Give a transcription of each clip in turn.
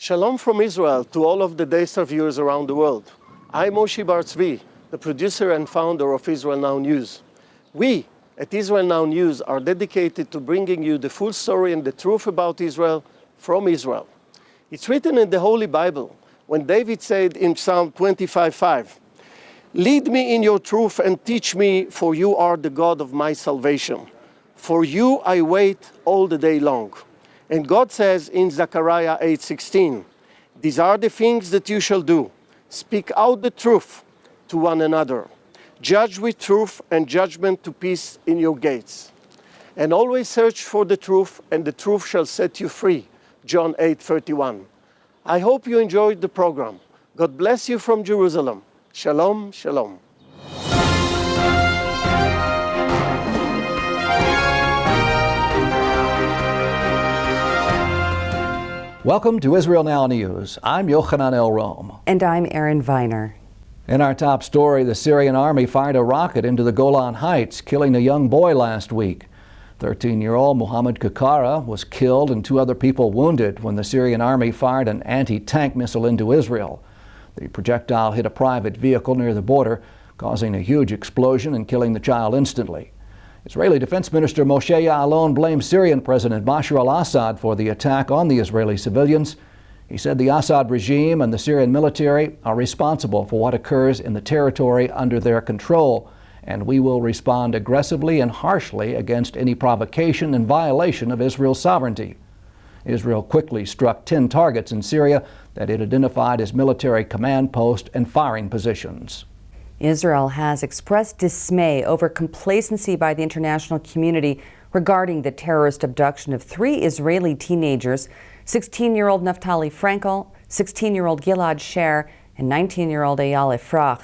Shalom from Israel to all of the Daystar viewers around the world. I'm Moshe Bar Tzvi, the producer and founder of Israel Now News. We at Israel Now News are dedicated to bringing you the full story and the truth about Israel from Israel. It's written in the Holy Bible when David said in Psalm 25:5, "Lead me in your truth and teach me, for you are the God of my salvation. For you I wait all the day long." And God says in Zechariah 8:16, "These are the things that you shall do. Speak out the truth to one another. Judge with truth and judgment to peace in your gates. And always search for the truth, and the truth shall set you free." John 8:31. I hope you enjoyed the program. God bless you from Jerusalem. Shalom, shalom. Welcome to Israel Now News. I'm Yochanan El Rome. And I'm Erin Viner. In our top story, the Syrian army fired a rocket into the Golan Heights, killing a young boy last week. 13-year-old Mohammed Kakara was killed and 2 other people wounded when the Syrian army fired an anti-tank missile into Israel. The projectile hit a private vehicle near the border, causing a huge explosion and killing the child instantly. Israeli Defense Minister Moshe Ya'alon blamed Syrian President Bashar al-Assad for the attack on the Israeli civilians. He said the Assad regime and the Syrian military are responsible for what occurs in the territory under their control, and we will respond aggressively and harshly against any provocation and violation of Israel's sovereignty. Israel quickly struck 10 targets in Syria that it identified as military command posts and firing positions. Israel has expressed dismay over complacency by the international community regarding the terrorist abduction of 3 Israeli teenagers, 16-year-old Naftali Frankel, 16-year-old Gilad Sher, and 19-year-old Eyal Efrach.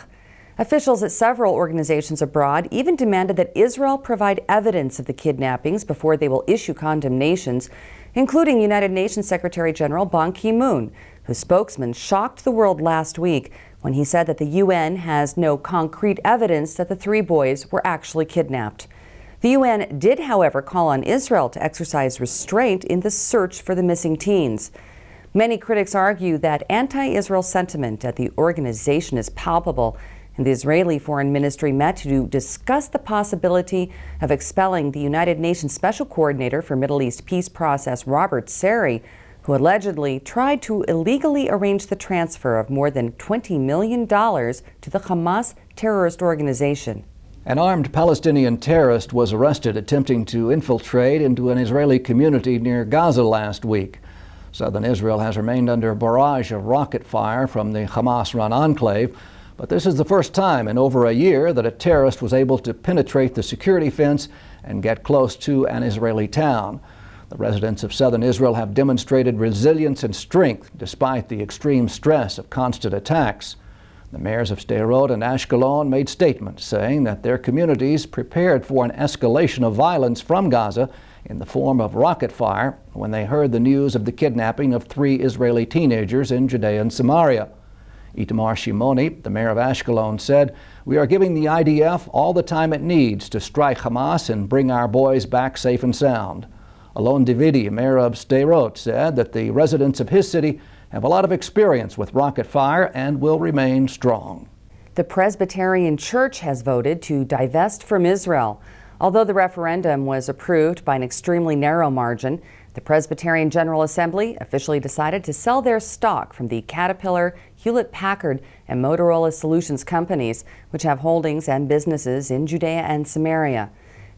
Officials at several organizations abroad even demanded that Israel provide evidence of the kidnappings before they will issue condemnations, including United Nations Secretary General Ban Ki-moon, whose spokesman shocked the world last week when he said that the UN has no concrete evidence that the 3 boys were actually kidnapped. The UN did, however, call on Israel to exercise restraint in the search for the missing teens. Many critics argue that anti-Israel sentiment at the organization is palpable, and the Israeli Foreign Ministry met to discuss the possibility of expelling the United Nations Special Coordinator for Middle East Peace Process, Robert Seri, who allegedly tried to illegally arrange the transfer of more than $20 million to the Hamas terrorist organization. An armed Palestinian terrorist was arrested attempting to infiltrate into an Israeli community near Gaza last week. Southern Israel has remained under a barrage of rocket fire from the Hamas-run enclave, but this is the first time in over a year that a terrorist was able to penetrate the security fence and get close to an Israeli town. The residents of southern Israel have demonstrated resilience and strength despite the extreme stress of constant attacks. The mayors of Sderot and Ashkelon made statements saying that their communities prepared for an escalation of violence from Gaza in the form of rocket fire when they heard the news of the kidnapping of 3 Israeli teenagers in Judea and Samaria. Itamar Shimoni, the mayor of Ashkelon, said, "We are giving the IDF all the time it needs to strike Hamas and bring our boys back safe and sound." Alon Davidi, mayor of Sderot, said that the residents of his city have a lot of experience with rocket fire and will remain strong. The Presbyterian Church has voted to divest from Israel. Although the referendum was approved by an extremely narrow margin, the Presbyterian General Assembly officially decided to sell their stock from the Caterpillar, Hewlett-Packard, and Motorola Solutions companies, which have holdings and businesses in Judea and Samaria.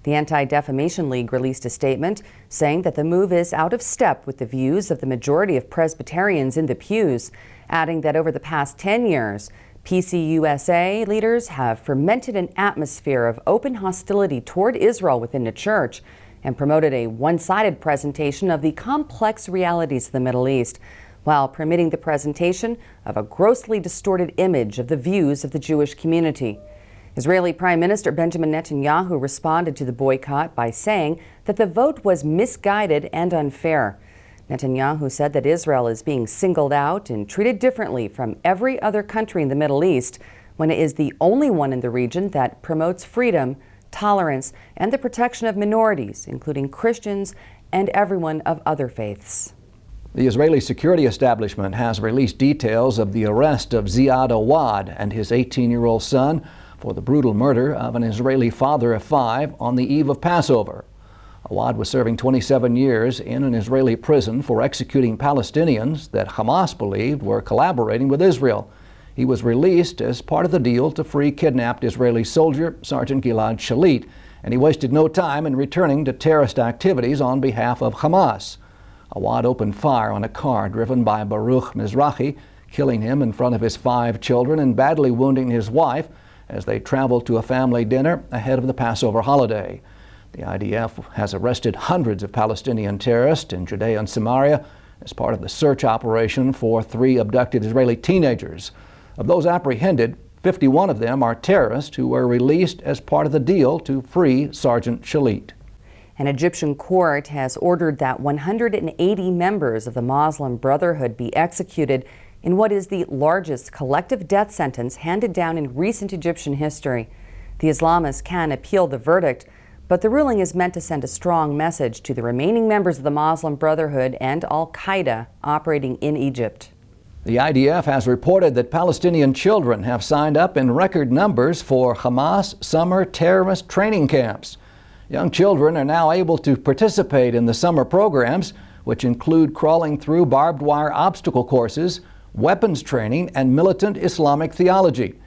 The Anti-Defamation League released a statement saying that the move is out of step with the views of the majority of Presbyterians in the pews, adding that over the past 10 years, PCUSA leaders have fermented an atmosphere of open hostility toward Israel within the church and promoted a one-sided presentation of the complex realities of the Middle East, while permitting the presentation of a grossly distorted image of the views of the Jewish community. Israeli Prime Minister Benjamin Netanyahu responded to the boycott by saying that the vote was misguided and unfair. Netanyahu said that Israel is being singled out and treated differently from every other country in the Middle East when it is the only one in the region that promotes freedom, tolerance, and the protection of minorities, including Christians and everyone of other faiths. The Israeli security establishment has released details of the arrest of Ziad Awad and his 18-year-old son for the brutal murder of an Israeli father of 5 on the eve of Passover. Awad was serving 27 years in an Israeli prison for executing Palestinians that Hamas believed were collaborating with Israel. He was released as part of the deal to free kidnapped Israeli soldier Sergeant Gilad Shalit, and he wasted no time in returning to terrorist activities on behalf of Hamas. Awad opened fire on a car driven by Baruch Mizrahi, killing him in front of his 5 children and badly wounding his wife as they traveled to a family dinner ahead of the Passover holiday. The IDF has arrested hundreds of Palestinian terrorists in Judea and Samaria as part of the search operation for 3 abducted Israeli teenagers. Of those apprehended, 51 of them are terrorists who were released as part of the deal to free Sergeant Shalit. An Egyptian court has ordered that 180 members of the Muslim Brotherhood be executed in what is the largest collective death sentence handed down in recent Egyptian history. The Islamists can appeal the verdict, but the ruling is meant to send a strong message to the remaining members of the Muslim Brotherhood and Al-Qaeda operating in Egypt. The IDF has reported that Palestinian children have signed up in record numbers for Hamas summer terrorist training camps. Young children are now able to participate in the summer programs, which include crawling through barbed wire obstacle courses, weapons training, and militant Islamic theology.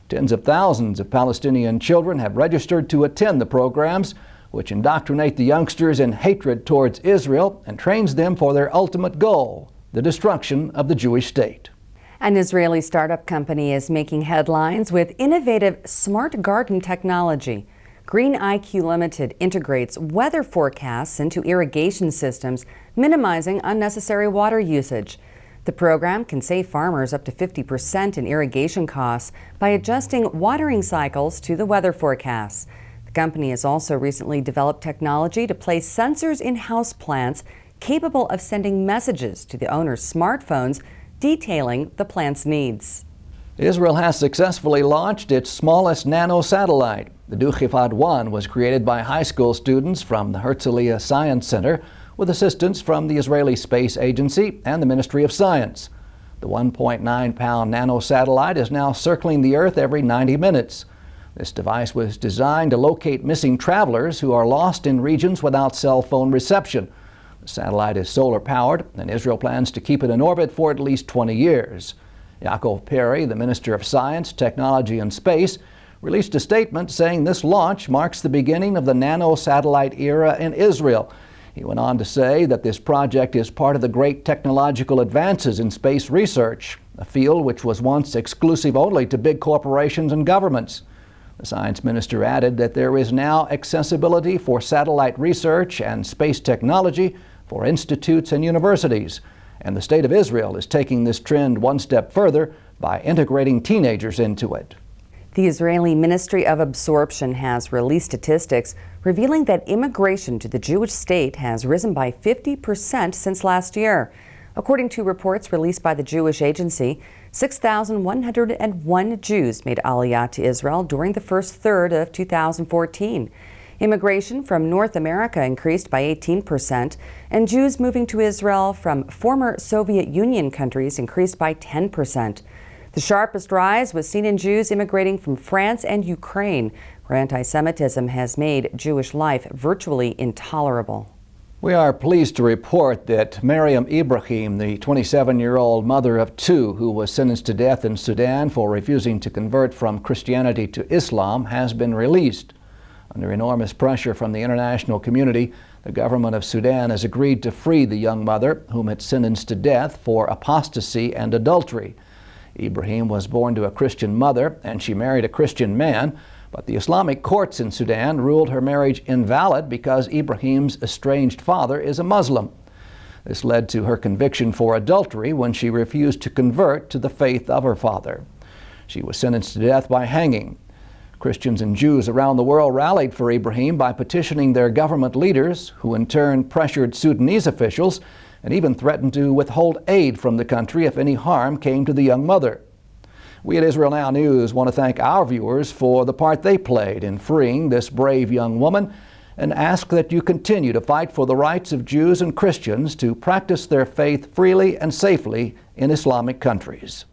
Tens of thousands of Palestinian children have registered to attend the programs, which indoctrinate the youngsters in hatred towards Israel and trains them for their ultimate goal, the destruction of the Jewish state. An Israeli startup company is making headlines with innovative smart garden technology. Green IQ Limited integrates weather forecasts into irrigation systems, minimizing unnecessary water usage. The program can save farmers up to 50% in irrigation costs by adjusting watering cycles to the weather forecasts. The company has also recently developed technology to place sensors in house plants capable of sending messages to the owner's smartphones detailing the plant's needs. Israel has successfully launched its smallest nano-satellite. The Duchifad-1 was created by high school students from the Herzliya Science Center with assistance from the Israeli Space Agency and the Ministry of Science. The 1.9-pound nano-satellite is now circling the Earth every 90 minutes. This device was designed to locate missing travelers who are lost in regions without cell phone reception. The satellite is solar-powered, and Israel plans to keep it in orbit for at least 20 years. Yaakov Perry, the Minister of Science, Technology and Space, released a statement saying this launch marks the beginning of the nano-satellite era in Israel. He went on to say that this project is part of the great technological advances in space research, a field which was once exclusive only to big corporations and governments. The science minister added that there is now accessibility for satellite research and space technology for institutes and universities, and the state of Israel is taking this trend one step further by integrating teenagers into it. The Israeli Ministry of Absorption has released statistics revealing that immigration to the Jewish state has risen by 50% since last year. According to reports released by the Jewish Agency, 6,101 Jews made Aliyah to Israel during the first third of 2014. Immigration from North America increased by 18%, and Jews moving to Israel from former Soviet Union countries increased by 10%. The sharpest rise was seen in Jews immigrating from France and Ukraine, where anti-Semitism has made Jewish life virtually intolerable. We are pleased to report that Mariam Ibrahim, the 27-year-old mother of 2 who was sentenced to death in Sudan for refusing to convert from Christianity to Islam, has been released. Under enormous pressure from the international community, the government of Sudan has agreed to free the young mother, whom it sentenced to death for apostasy and adultery. Ibrahim was born to a Christian mother, and she married a Christian man, but the Islamic courts in Sudan ruled her marriage invalid because Ibrahim's estranged father is a Muslim. This led to her conviction for adultery when she refused to convert to the faith of her father. She was sentenced to death by hanging. Christians and Jews around the world rallied for Ibrahim by petitioning their government leaders, who in turn pressured Sudanese officials and even threatened to withhold aid from the country if any harm came to the young mother. We at Israel Now News want to thank our viewers for the part they played in freeing this brave young woman and ask that you continue to fight for the rights of Jews and Christians to practice their faith freely and safely in Islamic countries.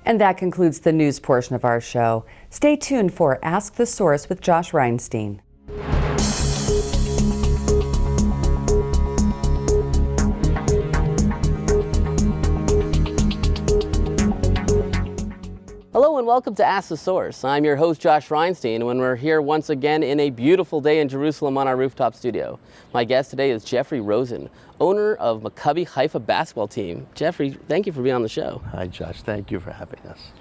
And that concludes the news portion of our show. Stay tuned for Ask the Source with Josh Reinstein. Hello and welcome to Ask the Source. I'm your host Josh Reinstein, and we're here once again in a beautiful day in Jerusalem on our rooftop studio. My guest today is Jeffrey Rosen, owner of Maccabi Haifa basketball team. Jeffrey, thank you for being on the show. Hi Josh, thank you for having us.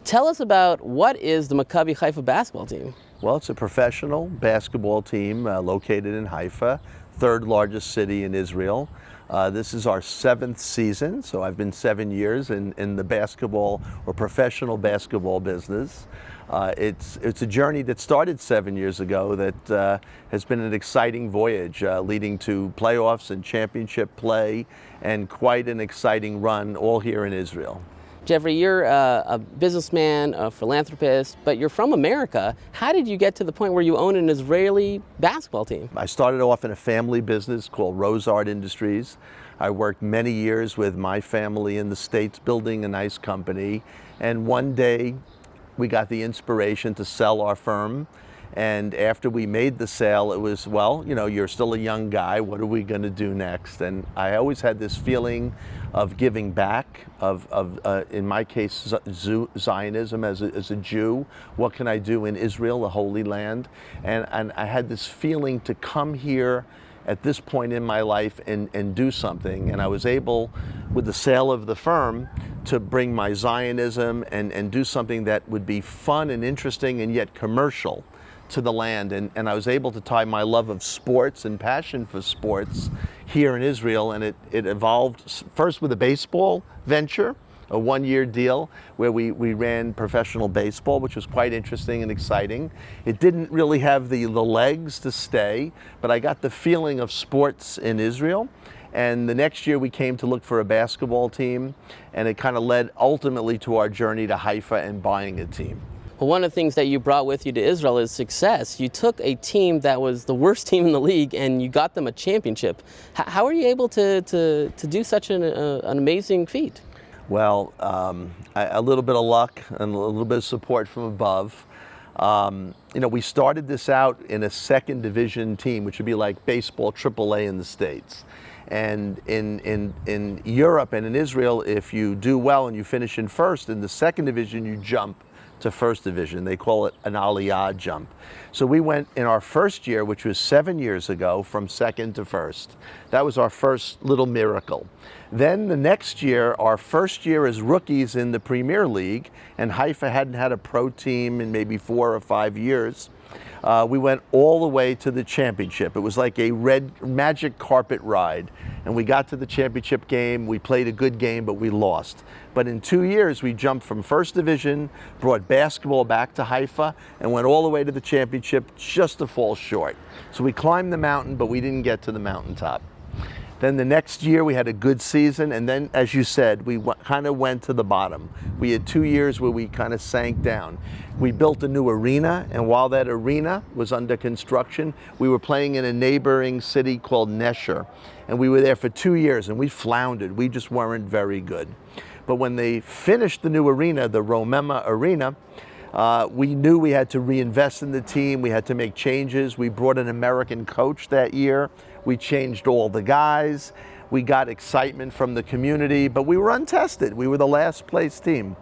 Tell us about what is the Maccabi Haifa basketball team? Well, it's a professional basketball team located in Haifa, third largest city in Israel. This is our 7th season, so I've been 7 years in the basketball or professional basketball business. It's a journey that started 7 years ago that has been an exciting voyage, leading to playoffs and championship play, and quite an exciting run all here in Israel. Jeffrey, you're a businessman, a philanthropist, but you're from America. How did you get to the point where you own an Israeli basketball team? I started off in a family business called Rosen Industries. I worked many years with my family in the States building a nice company, and one day we got the inspiration to sell our firm. And after we made the sale, it was, well, you know, you're still a young guy, what are we going to do next? And I always had this feeling of giving back, in my case, Zionism as a Jew. What can I do in Israel, the Holy Land? And I had this feeling to come here at this point in my life and do something. And I was able, with the sale of the firm, to bring my Zionism and do something that would be fun and interesting and yet commercial to the land, and I was able to tie my love of sports and passion for sports here in Israel, and it evolved first with a baseball venture, a one-year deal where we ran professional baseball, which was quite interesting and exciting. It didn't really have the legs to stay, but I got the feeling of sports in Israel. And the next year we came to look for a basketball team, and it kind of led ultimately to our journey to Haifa and buying a team. Well, one of the things that you brought with you to Israel is success. You took a team that was the worst team in the league and you got them a championship. How are you able to do such an amazing feat? Well, a little bit of luck and a little bit of support from above. You know, we started this out in a second division team, which would be like baseball AAA in the States. And in Europe and in Israel, if you do well and you finish in first, in the second division you jump to first division. They call it an aliyah jump. So we went in our first year, which was 7 years ago, from second to first. That was our first little miracle. Then the next year, our first year as rookies in the Premier League, and Haifa hadn't had a pro team in maybe 4 or 5 years, we went all the way to the championship. It was like a red magic carpet ride. And we got to the championship game. We played a good game, but we lost. But in 2 years, we jumped from first division, brought basketball back to Haifa, and went all the way to the championship just to fall short. So we climbed the mountain, but we didn't get to the mountaintop. Then the next year we had a good season, and then, as you said, we kind of went to the bottom. We had 2 years where we kind of sank down. We built a new arena, and while that arena was under construction, we were playing in a neighboring city called Nesher. And we were there for 2 years, and we floundered. We just weren't very good. But when they finished the new arena, the Romema Arena, we knew we had to reinvest in the team. We had to make changes. We brought an American coach that year. We changed all the guys. We got excitement from the community, but we were untested. We were the last place team.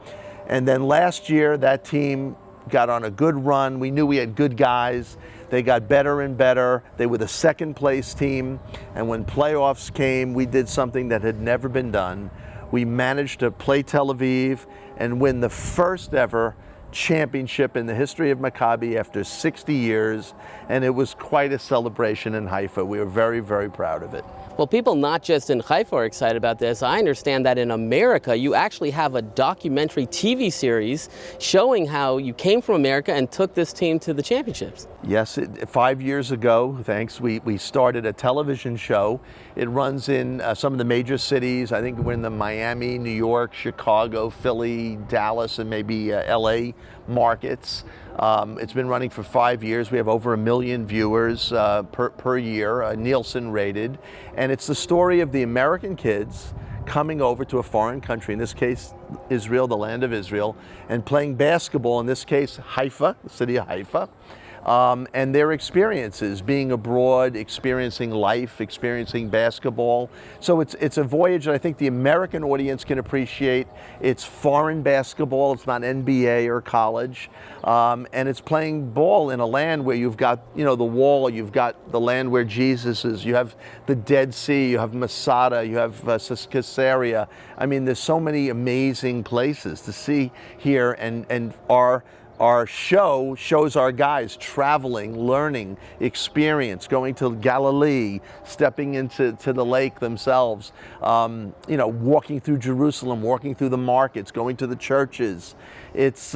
And then last year, that team got on a good run. We knew we had good guys. They got better and better. They were the second place team. And when playoffs came, we did something that had never been done. We managed to play Tel Aviv and win the first ever championship in the history of Maccabi after 60 years, and it was quite a celebration in Haifa. We were very, very proud of it. Well, people not just in Haifa are excited about this. I understand that in America, you actually have a documentary TV series showing how you came from America and took this team to the championships. Yes, 5 years ago, thanks, we started a television show. It runs in some of the major cities. I think we're in the Miami, New York, Chicago, Philly, Dallas, and maybe LA markets. It's been running for 5 years. We have over 1 million viewers per year, Nielsen rated. And it's the story of the American kids coming over to a foreign country, in this case Israel, the land of Israel, and playing basketball, in this case Haifa, the city of Haifa. And their experiences, being abroad, experiencing life, experiencing basketball. So it's a voyage that I think the American audience can appreciate. It's foreign basketball, it's not NBA or college. And it's playing ball in a land where you've got, you know, the wall, you've got the land where Jesus is, you have the Dead Sea, you have Masada, you have Caesarea. I mean, there's so many amazing places to see here, and our show shows our guys traveling, learning, experience, going to Galilee, stepping into the lake themselves, you know, walking through Jerusalem, walking through the markets, going to the churches. It's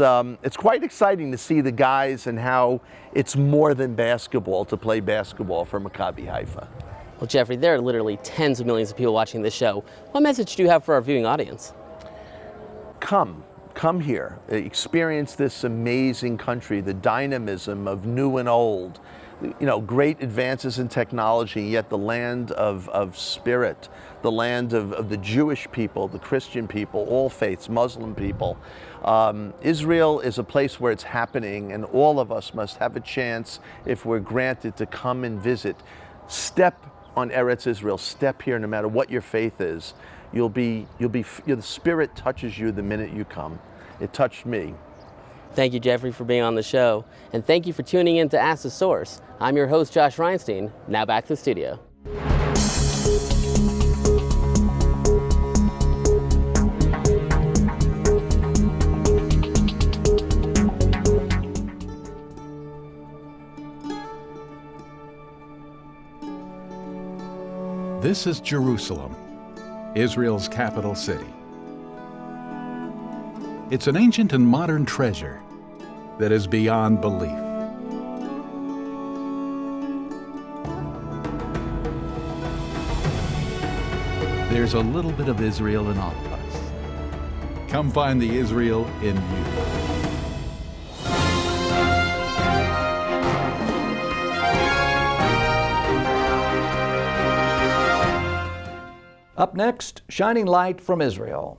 quite exciting to see the guys and how it's more than basketball to play basketball for Maccabi Haifa. Well, Jeffrey, there are literally tens of millions of people watching this show. What message do you have for our viewing audience? Come here, experience this amazing country, the dynamism of new and old, you know, great advances in technology, yet the land of spirit, the land of the Jewish people, the Christian people, all faiths, Muslim people. Israel is a place where it's happening, and all of us must have a chance, if we're granted, to come and visit. Step on Eretz Israel, step here no matter what your faith is. The Spirit touches you the minute you come. It touched me. Thank you, Jeffrey, for being on the show. And thank you for tuning in to Ask the Source. I'm your host, Josh Reinstein. Now back to the studio. This is Jerusalem, Israel's capital city. It's an ancient and modern treasure that is beyond belief. There's a little bit of Israel in all of us. Come find the Israel in you. Up next, Shining Light from Israel.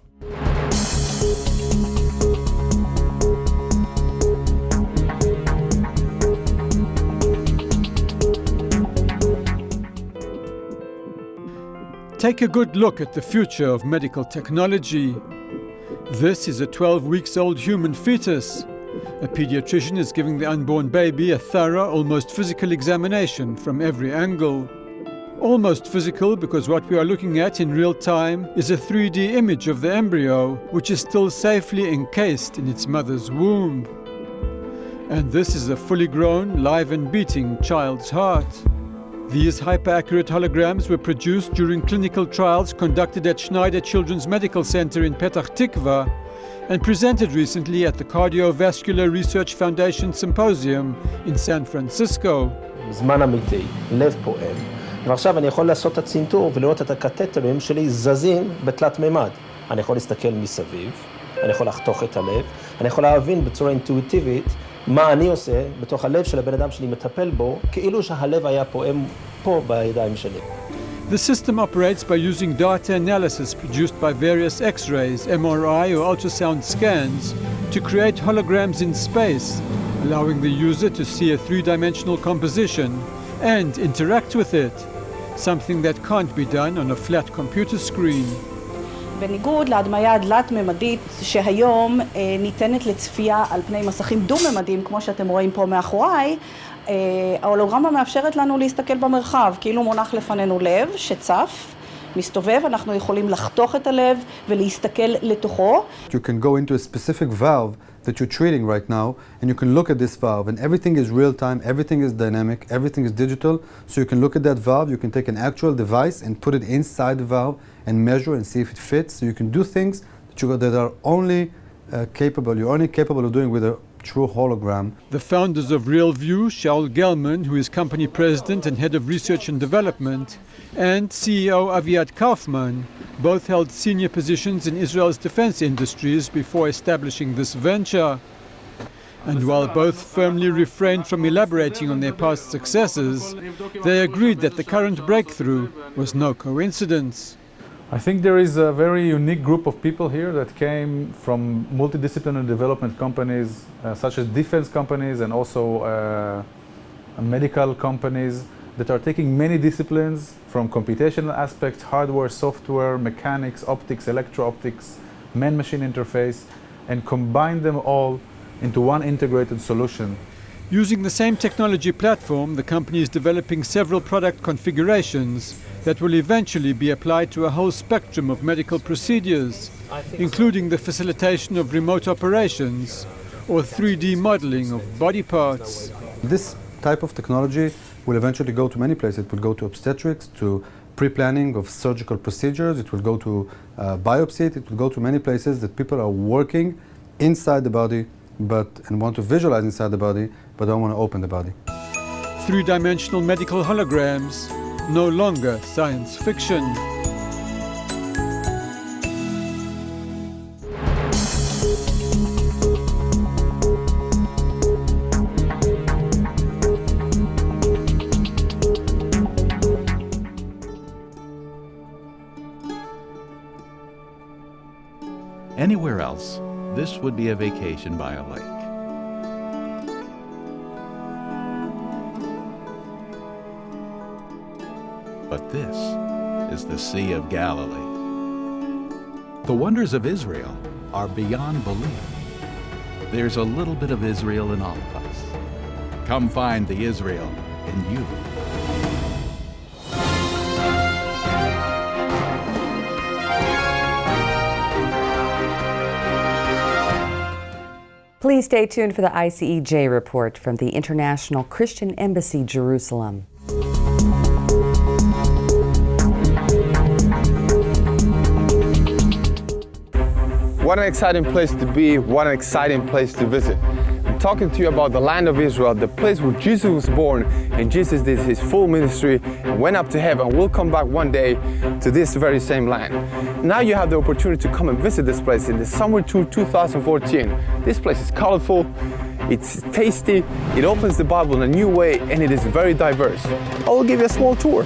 Take a good look at the future of medical technology. This is a 12-week-old human fetus. A pediatrician is giving the unborn baby a thorough, almost physical examination from every angle. Almost physical because what we are looking at in real time is a 3D image of the embryo, which is still safely encased in its mother's womb. And this is a fully grown, live and beating child's heart. These hyper-accurate holograms were produced during clinical trials conducted at Schneider Children's Medical Center in Petah Tikva and presented recently at the Cardiovascular Research Foundation Symposium in San Francisco. זמן אמיתי, לב פועם, ועכשיו אני יכול לעשות את הצנתור ולראות את הקתטרים שלי זזים בתלת מימד. אני יכול להסתכל מסביב, אני יכול לחתוך את הלב, אני יכול להבין בצורה אינטואיטיבית מה אני עושה בתוך הלב של הבן אדם שאני מטפל בו, כאילו שהלב היה פועם פה בידיים שלי. The system operates by using data analysis produced by various X-rays, MRI or ultrasound scans to create holograms in space, allowing the user to see a three-dimensional composition and interact with it, something that can't be done on a flat computer screen. בניגוד להדמיה הדלת-ממדית שהיום ניתנת לצפייה על פני מסכים דו-ממדיים, כמו שאתם רואים פה מאחוריי, ההולוגרמה מאפשרת לנו להסתכל במרחב, כאילו מונח לפנינו לב שצף, מסתובב, אנחנו יכולים לחתוך את הלב ולהסתכל לתוכו. You can go into a specific valve that you're treating right now, and you can look at this valve, and everything is real time, everything is dynamic, everything is digital. So you can look at that valve, you can take an actual device and put it inside the valve and measure and see if it fits. So you can do things that are only you're only capable of doing with a true hologram. The founders of RealView, Shaul Gelman, who is company president and head of research and development, and CEO Aviad Kaufman, both held senior positions in Israel's defense industries before establishing this venture. And while both firmly refrained from elaborating on their past successes, they agreed that the current breakthrough was no coincidence. I think there is a very unique group of people here that came from multidisciplinary development companies, such as defense companies and also medical companies, that are taking many disciplines from computational aspects, hardware, software, mechanics, optics, electro-optics, man-machine interface, and combine them all into one integrated solution. Using the same technology platform, the company is developing several product configurations that will eventually be applied to a whole spectrum of medical procedures, including the facilitation of remote operations or 3D modeling of body parts. This type of technology will eventually go to many places. It will go to obstetrics, to pre-planning of surgical procedures, it will go to biopsy, it will go to many places that people are working inside the body and want to visualize inside the body, but don't want to open the body. Three-dimensional medical holograms, no longer science fiction. Anywhere else, this would be a vacation by a lake. But this is the Sea of Galilee. The wonders of Israel are beyond belief. There's a little bit of Israel in all of us. Come find the Israel in you. Please stay tuned for the ICEJ report from the International Christian Embassy, Jerusalem. What an exciting place to be, what an exciting place to visit. I'm talking to you about the land of Israel, the place where Jesus was born, and Jesus did his full ministry and went up to heaven. We'll come back one day to this very same land. Now you have the opportunity to come and visit this place in the summer tour 2014. This place is colorful, it's tasty, it opens the Bible in a new way, and it is very diverse. I will give you a small tour.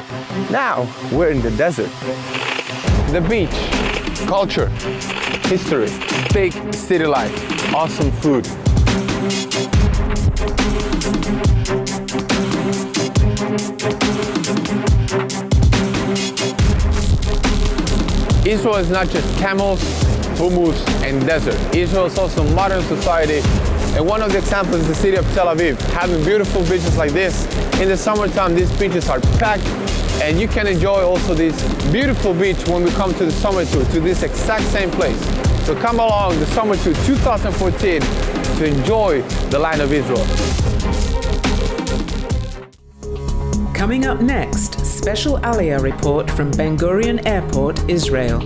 Now we're in the desert. The beach, culture, history, big city life, awesome food. Israel is not just camels, hummus, and desert. Israel is also modern society, and one of the examples is the city of Tel Aviv, having beautiful beaches like this. In the summertime, these beaches are packed, and you can enjoy also this beautiful beach when we come to the summer tour, to this exact same place. So come along the summer tour 2014 to enjoy the land of Israel. Coming up next, special Aliyah report from Ben Gurion Airport, Israel.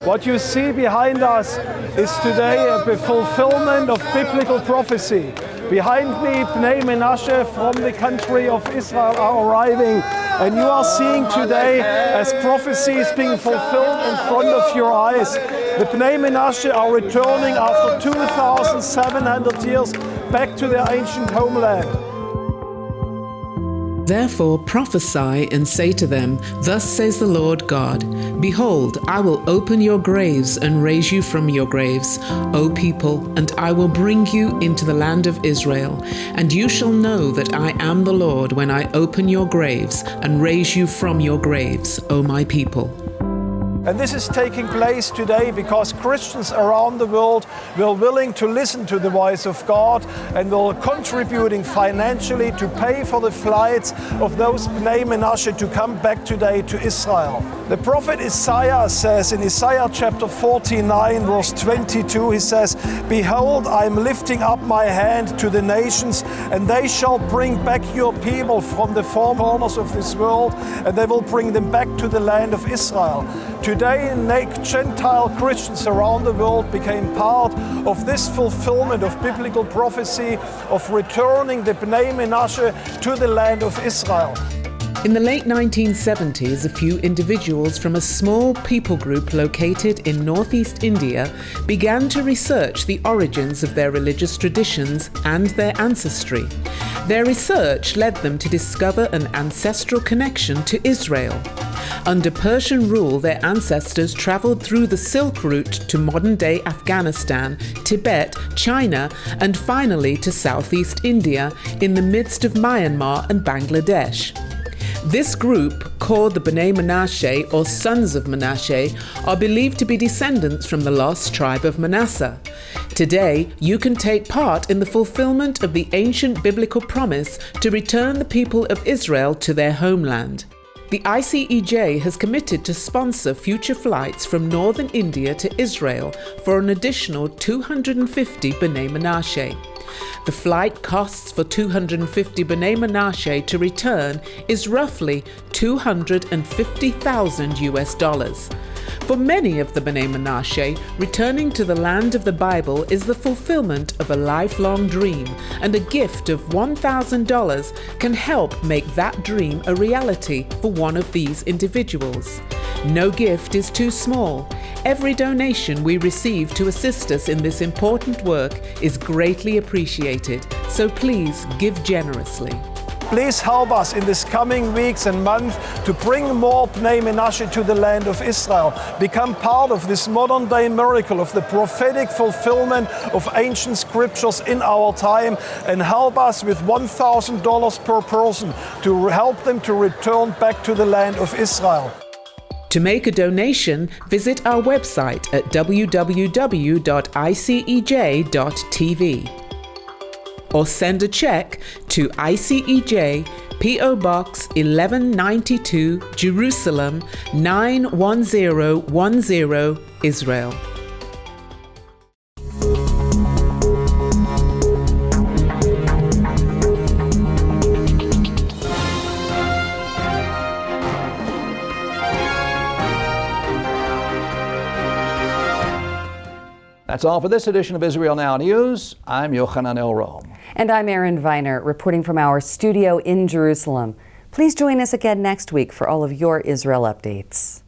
What you see behind us is today a fulfillment of biblical prophecy. Behind me, Bnei Menashe from the country of Israel are arriving, and you are seeing today as prophecies being fulfilled in front of your eyes. The Bnei Menashe are returning after 2,700 years back to their ancient homeland. Therefore prophesy and say to them, Thus says the Lord God, Behold, I will open your graves and raise you from your graves, O people, and I will bring you into the land of Israel. And you shall know that I am the Lord when I open your graves and raise you from your graves, O my people. And this is taking place today because Christians around the world were willing to listen to the voice of God and were contributing financially to pay for the flights of those Bnei Menashe to come back today to Israel. The prophet Isaiah says in Isaiah chapter 49 verse 22, he says, "Behold, I am lifting up my hand to the nations, and they shall bring back your people from the four corners of this world, and they will bring them back to the land of Israel." Today, Gentile Christians around the world became part of this fulfillment of biblical prophecy of returning the Bnei Menashe to the land of Israel. In the late 1970s, a few individuals from a small people group located in northeast India began to research the origins of their religious traditions and their ancestry. Their research led them to discover an ancestral connection to Israel. Under Persian rule, their ancestors traveled through the Silk Route to modern-day Afghanistan, Tibet, China, and finally to southeast India in the midst of Myanmar and Bangladesh. This group, called the Bnei Menashe or Sons of Menashe, are believed to be descendants from the lost tribe of Manasseh. Today, you can take part in the fulfillment of the ancient biblical promise to return the people of Israel to their homeland. The ICEJ has committed to sponsor future flights from northern India to Israel for an additional 250 Bnei Menashe. The flight costs for 250 Bnei Menashe to return is roughly $250,000 US. For many of the Bnei Menashe, returning to the land of the Bible is the fulfillment of a lifelong dream, and a gift of $1,000 can help make that dream a reality for one of these individuals. No gift is too small. Every donation we receive to assist us in this important work is greatly appreciated, so please give generously. Please help us in these coming weeks and months to bring more Bnei Menashe to the land of Israel. Become part of this modern day miracle of the prophetic fulfillment of ancient scriptures in our time, and help us with $1,000 per person to help them to return back to the land of Israel. To make a donation, visit our website at www.icej.tv. or send a check to ICEJ, P.O. Box 1192, Jerusalem 91010, Israel. That's all for this edition of Israel Now News. I'm Yochanan Elrom. And I'm Erin Viner, reporting from our studio in Jerusalem. Please join us again next week for all of your Israel updates.